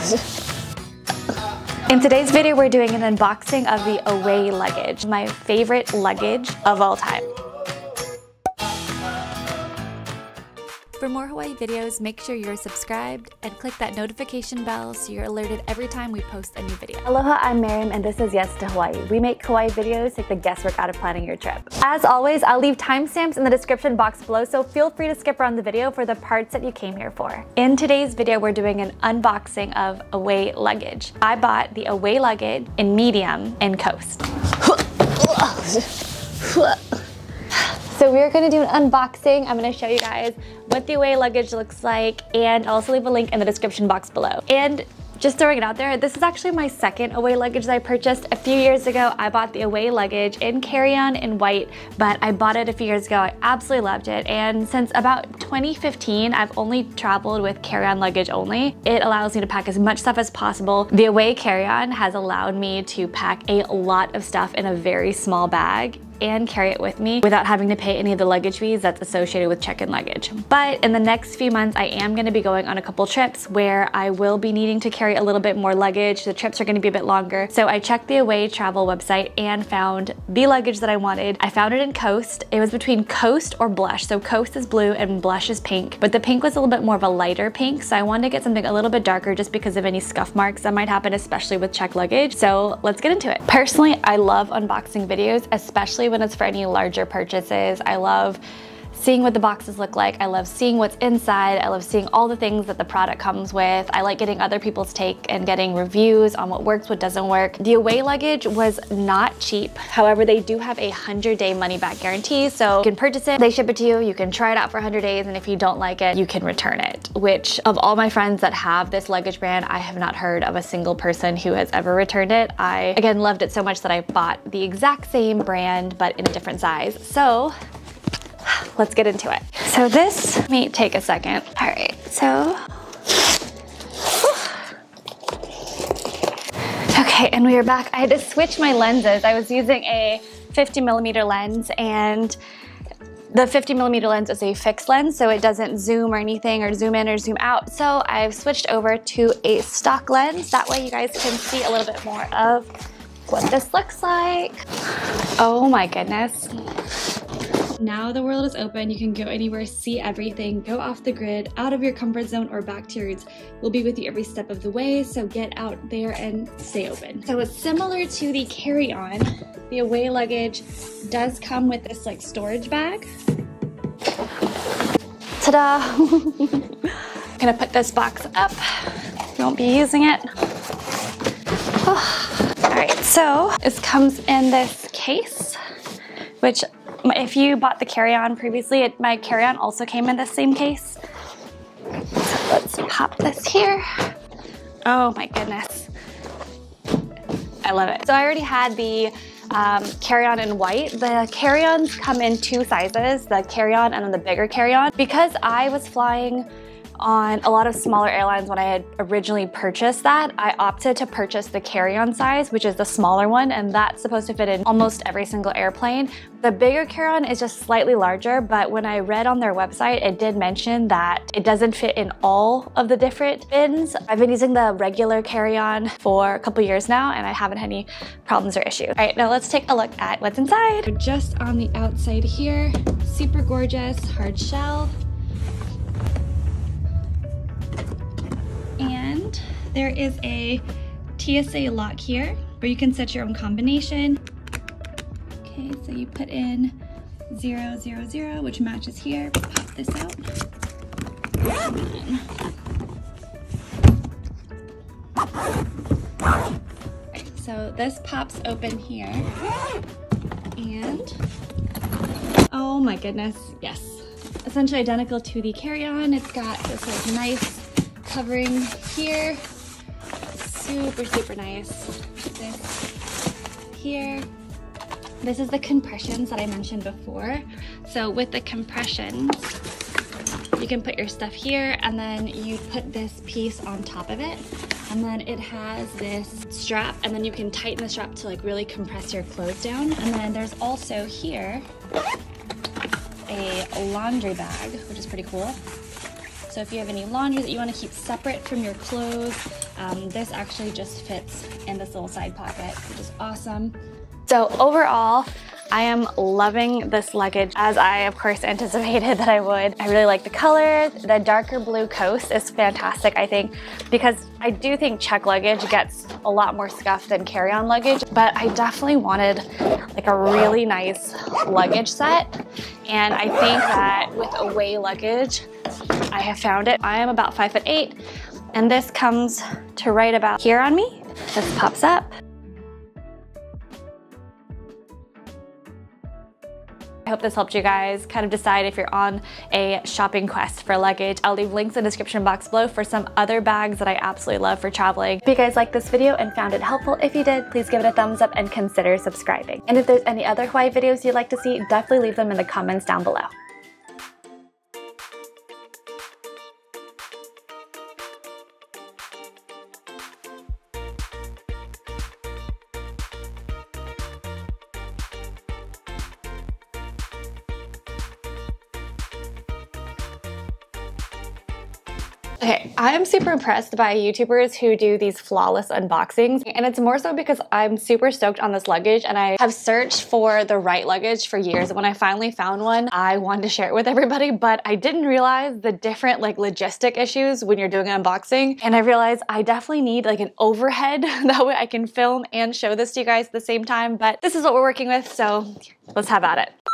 In today's video, we're doing an unboxing of the Away luggage, my favorite luggage of all time. For more Hawaii videos, make sure you're subscribed and click that notification bell so you're alerted every time we post a new video. Aloha, I'm Mariam and this is Yes to Hawaii. We make Hawaii videos, take the guesswork out of planning your trip. As always, I'll leave timestamps in the description box below, so feel free to skip around the video for the parts that you came here for. In today's video, we're doing an unboxing of Away luggage. I bought the Away luggage in medium and coast. So we're gonna do an unboxing. I'm gonna show you guys what the Away luggage looks like and I'll also leave a link in the description box below. And just throwing it out there, this is actually my second Away luggage that I purchased. A few years ago, I bought the Away luggage in carry-on in white, but I bought it a few years ago. I absolutely loved it. And since about 2015, I've only traveled with carry-on luggage only. It allows me to pack as much stuff as possible. The Away carry-on has allowed me to pack a lot of stuff in a very small bag and carry it with me without having to pay any of the luggage fees that's associated with check-in luggage. But in the next few months, I am gonna be going on a couple trips where I will be needing to carry a little bit more luggage. The trips are gonna be a bit longer. So I checked the Away travel website and found the luggage that I wanted. I found it in Coast. It was between Coast or Blush. So Coast is blue and Blush is pink, but the pink was a little bit more of a lighter pink. So I wanted to get something a little bit darker just because of any scuff marks that might happen, especially with checked luggage. So let's get into it. Personally, I love unboxing videos, especially when it's for any larger purchases. I love seeing what the boxes look like. I love seeing what's inside. I love seeing all the things that the product comes with. I like getting other people's take and getting reviews on what works, what doesn't work. The Away luggage was not cheap. However, they do have a 100-day money-back guarantee, so you can purchase it, they ship it to you, you can try it out for 100 days, and if you don't like it, you can return it. Which, of all my friends that have this luggage brand, I have not heard of a single person who has ever returned it. I, again, loved it so much that I bought the exact same brand, but in a different size. So let's get into it. So this, let me take a second. All right, so. Okay, and we are back. I had to switch my lenses. I was using a 50mm lens and the 50mm lens is a fixed lens, so it doesn't zoom or anything or zoom in or zoom out. So I've switched over to a stock lens. That way you guys can see a little bit more of what this looks like. Oh my goodness. Now the world is open, you can go anywhere, see everything, go off the grid, out of your comfort zone or back to your roots. We'll be with you every step of the way, so get out there and stay open. So it's similar to the carry-on. The Away luggage does come with this like storage bag. Ta-da! I'm gonna put this box up. Won't be using it. Oh. All right, so this comes in this case, which if you bought the carry-on previously, my carry-on also came in the same case. So let's pop this here. Oh my goodness. I love it. So I already had the carry-on in white. The carry-ons come in two sizes, the carry-on and then the bigger carry-on. Because I was flying on a lot of smaller airlines when I had originally purchased that, I opted to purchase the carry-on size, which is the smaller one, and that's supposed to fit in almost every single airplane. The bigger carry-on is just slightly larger, but when I read on their website, it did mention that it doesn't fit in all of the different bins. I've been using the regular carry-on for a couple years now, and I haven't had any problems or issues. All right, now let's take a look at what's inside. We're just on the outside here, super gorgeous, hard shell. And there is a TSA lock here where you can set your own combination. Okay, so you put in 000, which matches here. Pop this out. Right, so this pops open here. And, oh my goodness, yes. Essentially identical to the carry-on. It's got this like nice covering here. Super, super nice. This here. This is the compressions that I mentioned before. So with the compressions, you can put your stuff here and then you put this piece on top of it. And then it has this strap and then you can tighten the strap to like really compress your clothes down. And then there's also here a laundry bag, which is pretty cool. So if you have any laundry that you want to keep separate from your clothes, this actually just fits in this little side pocket, which is awesome. So overall, I am loving this luggage, as I of course anticipated that I would. I really like the color. The darker blue coast is fantastic, I think, because I do think check luggage gets a lot more scuff than carry-on luggage, but I definitely wanted like a really nice luggage set. And I think that with away luggage, I have found it. I am about 5'8", and this comes to right about here on me. This pops up. I hope this helped you guys kind of decide if you're on a shopping quest for luggage. I'll leave links in the description box below for some other bags that I absolutely love for traveling. If you guys liked this video and found it helpful, if you did, please give it a thumbs up and consider subscribing. And if there's any other Hawaii videos you'd like to see, definitely leave them in the comments down below. Okay, I'm super impressed by YouTubers who do these flawless unboxings, and it's more so because I'm super stoked on this luggage, and I have searched for the right luggage for years. When I finally found one, I wanted to share it with everybody, but I didn't realize the different like logistic issues when you're doing an unboxing, and I realized I definitely need like an overhead, that way I can film and show this to you guys at the same time, but this is what we're working with, so let's have at it.